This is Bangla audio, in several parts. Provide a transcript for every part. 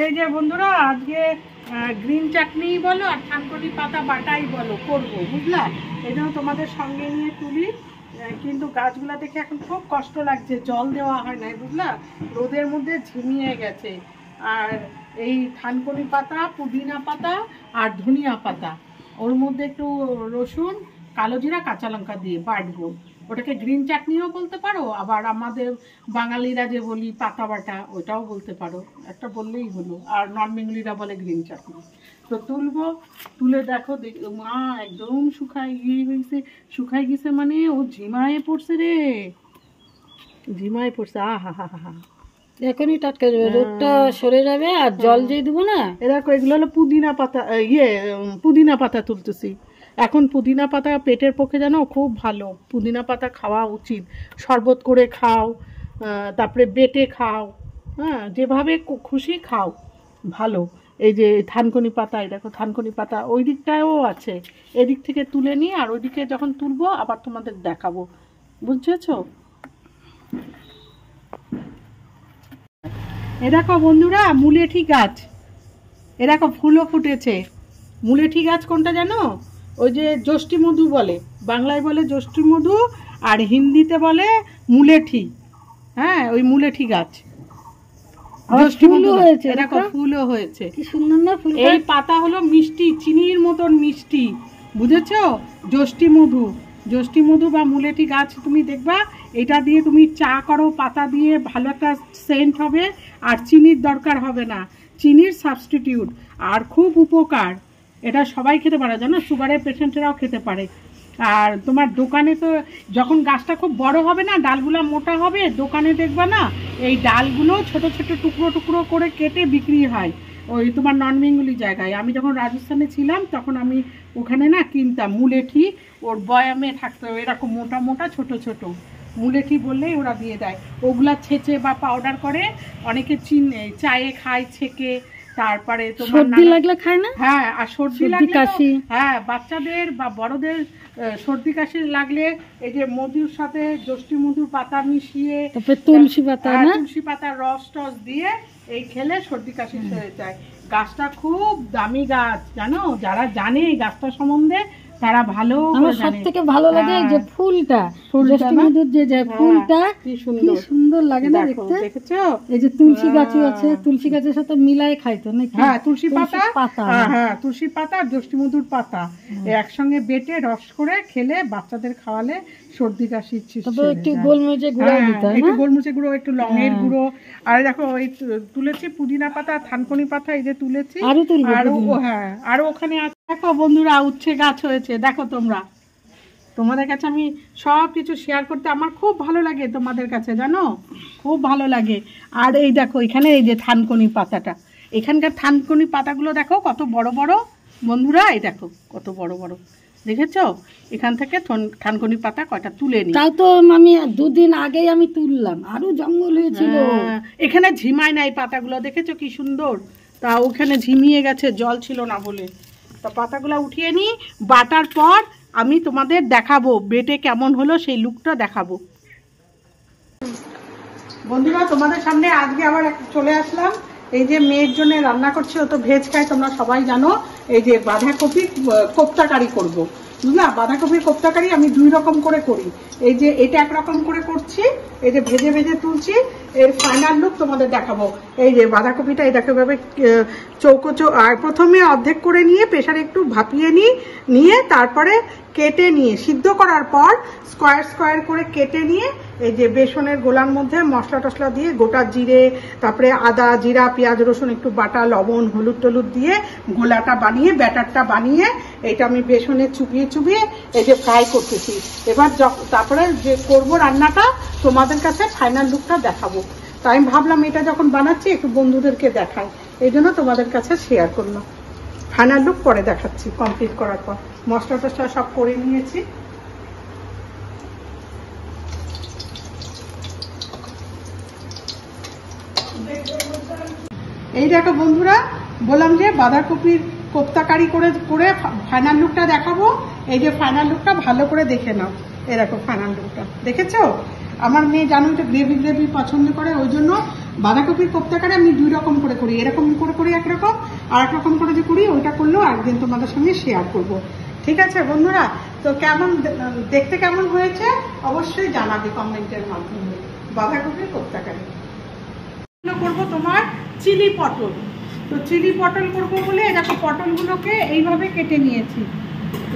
এই যে বন্ধুরা আজকে গ্রিন চাটনি বলো আর থানকুনি পাতা বাটাই বলো করবো, বুঝলা? এই জন্য তোমাদের সঙ্গে নিয়ে তুলি, কিন্তু গাছগুলা দেখে এখন খুব কষ্ট লাগছে, জল দেওয়া হয় নাই, বুঝলা? রোদের মধ্যে ঝিমিয়ে গেছে। আর এই থানকুনি পাতা, পুদিনা পাতা আর ধনিয়া পাতা, ওর মধ্যে একটু রসুন, কালো জিরা, কাঁচা লঙ্কা দিয়ে বাটবো। ওটাকে গ্রিন চাটনিও বলতে পারো, আবার আমাদের বাঙালিরা যে বলি পাতা বাটা ওটাও বলতে পারো, একটা বললেই হলো। আর নন বেঙ্গলিরা বলে গ্রিন চাটনি। তো তুলবো, তুলে দেখো মা একদম শুকাই গেছে, মানে ও ঝিমায়ে পড়ছে রে, ঝিমায়ে পড়ছে। আহা হা হা হা, এখনই টাটকা যাবে, রোদটা সরে যাবে আর জল দিয়ে দেবো না। এরকম এগুলো হলো পুদিনা পাতা, পুদিনা পাতা তুলতেছি এখন। পুদিনা পাতা পেটের পক্ষে জানো খুব ভালো, পুদিনা পাতা খাওয়া উচিত। শরবত করে খাও, তারপরে বেটে খাও, হ্যাঁ যেভাবে খুশি খাও, ভালো। এই যে থানকুনি পাতা, এই দেখো থানকুনি পাতা ওই দিকটায়ও আছে, এদিক থেকে তুলে নিয়ে আর ওইদিকে যখন তুলবো আবার তোমাদের দেখাবো, বুঝেছো? এ দেখো বন্ধুরা মুলেঠি গাছ, এ দেখো ফুলও ফুটেছে। মুলেঠি গাছ কোনটা জানো? ওই যে জ্যৈষ্ঠী মধু বলে, বাংলায় বলে জ্যৈষ্ঠী মধু আর হিন্দিতে বলে মুলেঠি। হ্যাঁ ওই মুলেঠি গাছ, জ্যৈষ্ঠী মধু হয়েছে, দেখো ফুলও হয়েছে, কি সুন্দর না ফুল। এই পাতা হলো মিষ্টি, চিনির মতন মিষ্টি, বুঝেছো? জ্যৈষ্ঠী মধু বা মুলেঠি গাছ তুমি দেখবা, এটা দিয়ে তুমি চা করো, পাতা দিয়ে ভালো একটা সেন্ট হবে, আর চিনির দরকার হবে না, চিনির সাবস্টিটিউট, আর খুব উপকার। এটা সবাই খেতে পারে, জানো? সুগারের পেশেন্টেরাও খেতে পারে। আর তোমার দোকানে তো যখন গাছটা খুব বড় হবে না, ডালগুলো মোটা হবে, দোকানে দেখবা না এই ডালগুলো ছোট ছোট টুকরো টুকরো করে কেটে বিক্রি হয় ওই তোমার নন বেঙ্গলি জায়গায়। আমি যখন রাজস্থানে ছিলাম তখন আমি ওখানে না কিনতাম মুলেঠি, ওর বয়ামে থাকতো এরকম মোটা মোটা ছোট ছোট মুলেঠি, বললেই ওরা দিয়ে দেয়। ওগুলা ছেঁচে বা পাউডার করে অনেকে চায়ে খায় ছেঁকে। তারপরে তোমার সর্দি লাগলে খায় না? হ্যাঁ, আর সর্দি কাশি, হ্যাঁ বাচ্চাদের বা বড়দের সর্দি কাশি লাগলে এই যে মধুর সাথে জ্যৈষ্ঠী মধুর পাতা মিশিয়ে, তারপরে তুলসী পাতা, তুলসী পাতার রস টস দিয়ে এই খেলে সর্দি কাশি সেরে যায়। গাছটা খুব দামি গাছ, জানো? যারা জানে এই গাছটা সম্বন্ধে তারা ভালো। আমার সবথেকে ভালো লাগে যে ফুলটা, জ্যৈষ্ঠী মধুর যে ফুলটা কি সুন্দর লাগে না দেখতে। দেখেছো? এই যে তুলসী গাছও আছে, তুলসী গাছের সাথে মিলাই খাইতো নাকি? হ্যাঁ তুলসী পাতা, হ্যাঁ তুলসী পাতা আর জ্যৈষ্ঠী মধুর পাতা একসঙ্গে বেটে রস করে খেলে বাচ্চাদের খাওয়ালে সর্দি কাশি। একটু গোলমরিচের গুঁড়ো দিতে হয়, একটু গোলমরিচের গুঁড়ো, একটু লঙের গুঁড়ো। আর দেখো এই তুলেছি পুদিনা পাতা, থানকুনি পাতা, এই যে তুলেছি, হ্যাঁ আরো ওখানে আছে। দেখো বন্ধুরা উচ্ছে গাছ হয়েছে, দেখো তোমরা, তোমাদের কাছে আমি সব কিছু শেয়ার করতে আমার খুব ভালো লাগে, তোমাদের কাছে জানো খুব ভালো লাগে। আর এই দেখো এখানে এই যে থানকুনি পাতাটা, এখানকার থানকুনি পাতাগুলো দেখো কত বড় বড় বন্ধুরা, এই দেখো কত বড় বড়, দেখেছো? এখান থেকে থানকুনি পাতা কয়টা তুলে নি। তাও তো আমি 2 দিন আগেই আমি তুললাম, আরো জঙ্গল হয়েছিল। এখানে ঝিমায় না এই পাতাগুলো, দেখেছো কি সুন্দর? তা ওখানে ঝিমিয়ে গেছে, জল ছিল না বলে। তা পাতাগুলো উঠিয়ে নি, বাটার পর আমি তোমাদের দেখাবো বেটে কেমন হলো, সেই লুকটা দেখাবো। বন্ধুরা তোমাদের সামনে আজকে আবার চলে আসলাম, এই যে মেয়ের জন্য রান্না করছি, ও তো ভেজ খায় তোমরা সবাই জানো। এই যে বাঁধাকপি কোপ্তাকারি করব, বুঝলা? বাঁধাকপির কোপ্তাকারি আমি 2 রকম করে করি। এই যে এটা একরকম করে করছি, এই যে ভেজে ভেজে তুলছি, এর ফাইনাল লুক তোমাদের দেখাবো। এই যে বাঁধাকপিটা এই দেখো এভাবে চৌকো আর প্রথমে অর্ধেক করে নিয়ে প্রেসারে একটু ভাপিয়ে নিয়ে তারপরে কেটে নিয়ে সিদ্ধ করার পর স্কোয়ার স্কোয়ার করে কেটে নিয়ে এই যে বেসনের গোলার মধ্যে মশলা টসলা দিয়ে, গোটা জিরে, তারপরে আদা জিরা পেঁয়াজ রসুন একটু বাটা, লবণ হলুদ টলুদ দিয়ে গোলাটা বানিয়ে, ব্যাটারটা বানিয়ে এটা আমি বেসনে চুবিয়ে চুবিয়ে এই যে ফ্রাই করতেছি। এবার তারপরে যে করবো রান্নাটা তোমাদের কাছে ফাইনাল লুকটা দেখাবো। তাই আমি ভাবলাম এটা যখন বানাচ্ছি একটু বন্ধুদেরকে দেখাই, এই জন্য তোমাদের কাছে শেয়ার করলাম। ফাইনাল লুক পরে দেখাচ্ছি কমপ্লিট করার পর। মশলা টসলা সব করে নিয়েছি। এই দেখো বন্ধুরা, বললাম যে বাঁধাকপির কোপ্তাকারি করে ফাইনাল লুকটা দেখাবো। এই যে ফাইনাল লুকটা ভালো করে দেখে নাও, এই দেখো ফাইনাল লুকটা দেখেছো? আমার মেয়ে জানো তো গ্রেভি গ্রেভি পছন্দ করে, ওই জন্য বাঁধাকপির কোপ্তাকারি আমি 2 রকম করে করি, এরকম করে করি একরকম, আর এক রকম করে যে করি ওইটা করলেও একদিন তোমাদের সঙ্গে শেয়ার করব। ঠিক আছে বন্ধুরা, তো কেমন দেখতে কেমন হয়েছে অবশ্যই জানাবে কমেন্টের মাধ্যমে। বাঁধাকপির কোপ্তাকারি করব তোমার চিলি পটল। তো চিলি পটল করবো বলে দেখো পটলগুলোকে এইভাবে কেটে নিয়েছি,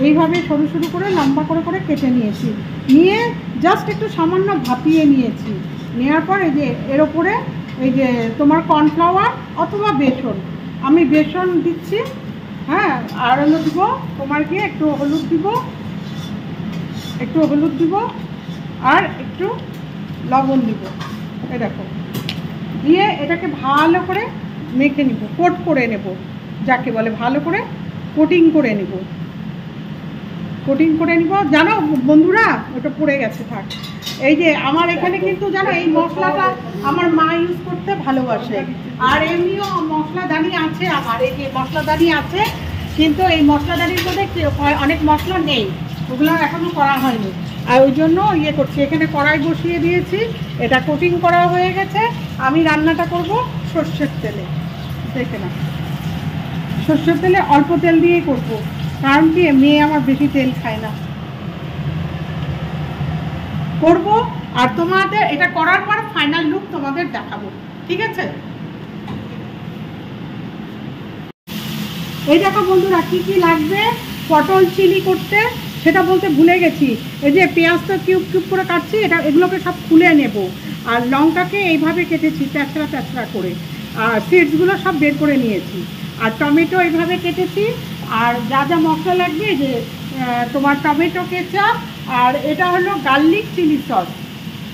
এইভাবে সরু সরু করে লম্বা করে করে কেটে নিয়েছি, নিয়ে জাস্ট একটু সামান্য ভাপিয়ে নিয়েছি। নেওয়ার পর এই যে এর ওপরে এই যে তোমার কর্নফ্লাওয়ার অথবা বেসন, আমি বেসন দিচ্ছি, হ্যাঁ, আর হলো দিব তোমার কি একটু হলুদ দিব, আর একটু লবণ দিব। এই দেখো দিয়ে এটাকে ভালো করে মেখে নিব, কোট করে নেব, যাকে বলে ভালো করে কোটিং করে নিব। জানো বন্ধুরা, ওটা পড়ে গেছে, থাক। এই যে আমার এখানে কিন্তু জানো এই মশলাটা আমার মা ইউজ করতে ভালোবাসে, আর এমনিও মশলাদানি আছে আমার, এই যে মশলাদানি আছে, কিন্তু এই মশলাদানির মধ্যে অনেক মশলা নেই, ওগুলো এখনো করা হয়নি, আর ওই জন্য ইয়ে করছি। এখানে কড়াই বসিয়ে দিয়েছি, এটা কোটিং করা হয়ে গেছে। আমি রান্নাটা করব সর্ষের তেলে, দেখে না, সর্ষের তেলে অল্প তেল দিয়েই করব, কারণ কি মেয়ে আমার বেশি তেল খায় না। করব আর তোমাদের এটা করার পর ফাইনাল লুক তোমাদের দেখাবো, ঠিক আছে? এই দেখো বন্ধুরা কি কি লাগবে পটল চিলি করতে সেটা বলতে ভুলে গেছি। এই যে পেঁয়াজটা কিউব কিউব করে কাটছি, এগুলোকে সব খুলে নেব, আর লঙ্কাকে এইভাবে কেটেছি ট্যাচড়া করে, আর সিডসগুলো সব বের করে নিয়েছি, আর টমেটো এইভাবে কেটেছি। আর যা যা মশলা লাগবে যে তোমার টমেটো কেচাপ, আর এটা হলো গার্লিক চিলি সস,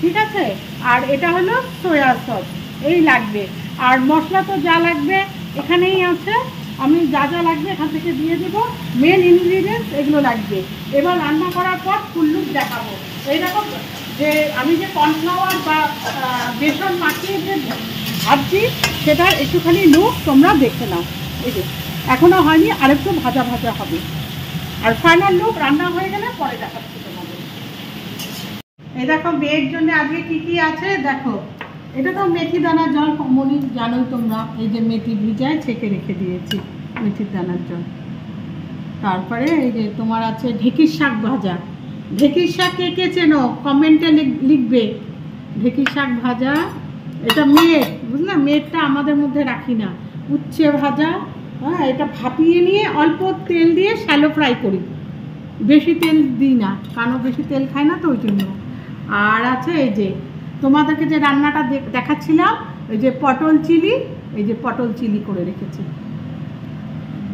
ঠিক আছে, আর এটা হলো সয়া সস, এই লাগবে। আর মশলা তো যা লাগবে এখানেই আছে, আমি যা যা লাগবে এখান থেকে দিয়ে দেবো, মেন ইনগ্রিডিয়েন্টস এগুলো লাগবে। এবার রান্না করার পর ফুল লুক দেখাবো। এইরকম যে আমি যে কর্নফ্লাওয়ার বা বেসন মাখিয়ে যে ভাজছি সেটার একটুখানি লুক তোমরা দেখে নাও। এই যে এখনো হয়নি, আরেকটু ভাজা ভাজা হবে, আর ফাইনাল লুক রান্না হয়ে গেলে পরে দেখাচ্ছি তোমাদের। এই দেখো মেয়ের জন্য আজকে কি কি আছে দেখো। এটা তো মেথি দানার জল, কমনই জানোই তোমরা, এই যে মেথি ভিজায় ছেঁকে রেখে দিয়েছি, মেথির দানার জল। তারপরে এই যে তোমার আছে ঢেঁকির শাক ভাজা। ঢেঁকির শাক কে কে চেনো কমেন্টে লিখবে। ঢেঁকির শাক ভাজা, এটা মেট, বুঝলে, মেটটা আমাদের মধ্যে রাখি না। উচ্ছে ভাজা, হ্যাঁ, এটা ভাপিয়ে নিয়ে অল্প তেল দিয়ে শ্যালো ফ্রাই করি, বেশি তেল দিই না, কারণ বেশি তেল খায় না তো ওই জন্য। আর আছে এই যে তোমাদেরকে যে রান্নাটা দেখাচ্ছিলাম, এই যে পটল চিলি, এই যে পটল চিলি করে রেখেছি।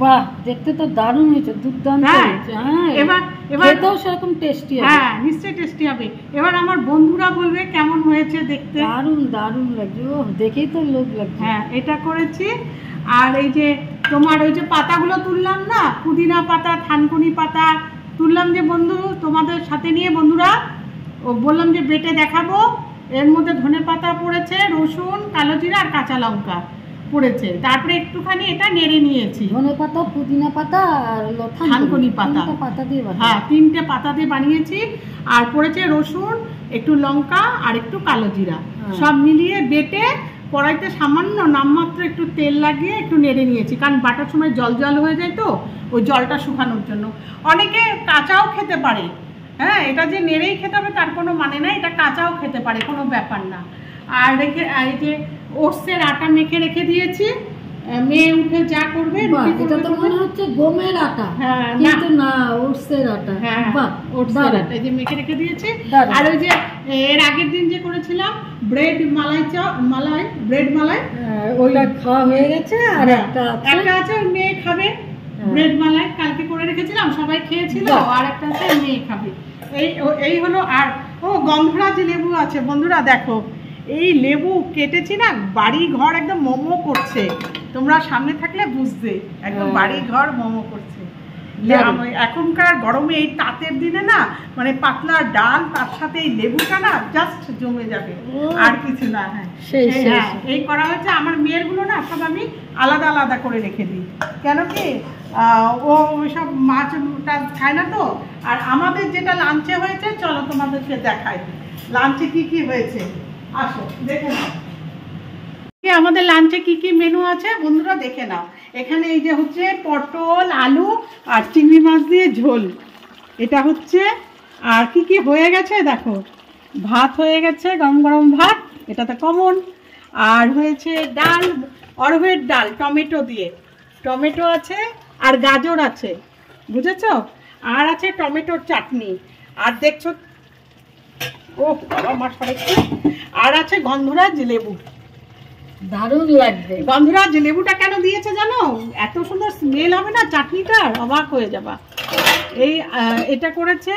বাহ, দেখতে তো দারুণ হয়েছে, দুর্দান্ত হয়েছে। হ্যাঁ, এবার খেতেও সেরকম টেস্টি হবে। হ্যাঁ, নিশ্চয়ই টেস্টি হবে। এবার আমার বন্ধুরা বলবে কেমন হয়েছে দেখতে। দারুণ লাগছে, ও দেখেই তো লোভ লাগছে। হ্যাঁ, এটা করেছি। আর এই যে তোমার ওই যে পাতাগুলো তুললাম না, পুদিনা পাতা, থানকুনি পাতা তুললাম যে বন্ধু তোমাদের সাথে নিয়ে, বন্ধুরা ও বললাম যে বেটে দেখাবো। এর মধ্যে ধনে পাতা পড়েছে, রসুন, কালো জিরা আর কাঁচা লঙ্কা পড়েছে। তারপরে একটুখানি এটা নেড়ে নিয়েছি, ধনে পাতা, পুদিনা পাতা আর থানকুনি পাতা, হ্যাঁ 3টে পাতা দিয়ে বানিয়েছি। আর পড়েছে রসুন, একটু লঙ্কা আর একটু কালো জিরা, সব মিলিয়ে বেটে কড়াইতে সামান্য নামমাত্র একটু তেল লাগিয়ে একটু নেড়ে নিয়েছি, কারণ বাটার সময় জল জল হয়ে যায় তো, ওই জলটা শুকানোর জন্য। অনেকে কাঁচাও খেতে পারে, হ্যাঁ, এটা যে নেড়েই খেতে হবে তার কোনো মানে না, এটা কাঁচাও খেতে পারে, কোনো ব্যাপার না। আর এই যে ওটসের আটা মেখে রেখে দিয়েছি, মেয়ে উঠে যা করবে। এটা তো মনে হচ্ছে গমের আটা, হ্যাঁ কিন্তু না, ওটসের আটা। হ্যাঁ, ওটসের আটা এই যে মেখে রেখে দিয়েছি। আর ওই যে এর আগের দিন যে করেছিলাম ব্রেড মালাই, ওইটা খাওয়া হয়ে গেছে। আর একটা আছে মেয়ে খাবে, ব্রেড মালাই কালকে করে রেখেছিলাম, সবাই খেয়েছিল। আর একটা আছে মেয়ে খাবে। এই হলো। আর গন্ধরাজ লেবু আছে বন্ধুরা, দেখো এই লেবু কেটেছি না, বাড়ি ঘর একদম মোমো করছে, তোমরা সামনে থাকলে বুঝবে, একদম বাড়ি ঘর মোমো করছে। এখনকার গরমে এই তাঁতের দিনে না, মানে পাতলা ডাল তার সাথে এই লেবুটা না জাস্ট জমে যাবে, আর কিছু না। হ্যাঁ, এই করা হয়েছে। আমার মেয়ের গুলো না সব আমি আলাদা আলাদা করে রেখে দিই, কেন কি ও ওইসব মাছ খায় না তো। আর আমাদের যেটা লাঞ্চে হয়েছে, চলো তোমাদেরকে দেখাই লাঞ্চে কি কি হয়েছে, আসো দেখে নাও। আমাদের লাঞ্চে কি কি মেনু আছে বন্ধুরা দেখে নাও। এখানে এই যে হচ্ছে পটল, আলু আর চিংড়ি মাছ দিয়ে ঝোল, এটা হচ্ছে। আর কি কি হয়ে গেছে দেখো, ভাত হয়ে গেছে, গরম গরম ভাত, এটা তো কমন। আর হয়েছে ডাল, অরহরের ডাল টমেটো দিয়ে, টমেটো আছে আর গাজর আছে, বুঝেছো? আর আছে টমেটোর চাটনি। আর দেখছো, ও বাবা মা সরেছে। আর আছে গন্ধরাজ লেবু, দারুণ লাগবে। গন্ধরাজ লেবুটা কেন দিয়েছে জানো? এত সুন্দর স্মেল হবে না চাটনিটা, অবাক হয়ে যাবা। এই এটা করেছে।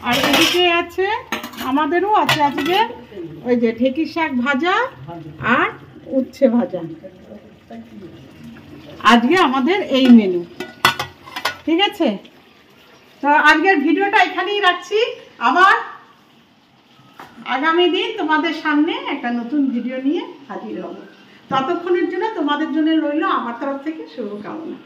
আর এদিকে আছে, আমাদেরও আছে আজকে ওই যে ঢেঁকি শাক ভাজা আর উচ্ছে ভাজা। আজকে আমাদের এই মেনু, ঠিক আছে? তো আজকের ভিডিওটা এখানেই রাখছি। আবার আগামী দিন তোমাদের সামনে একটা নতুন ভিডিও নিয়ে হাজির হব। ততক্ষণের জন্য তোমাদের জন্য রইল আমার তরফ থেকে শুভকামনা।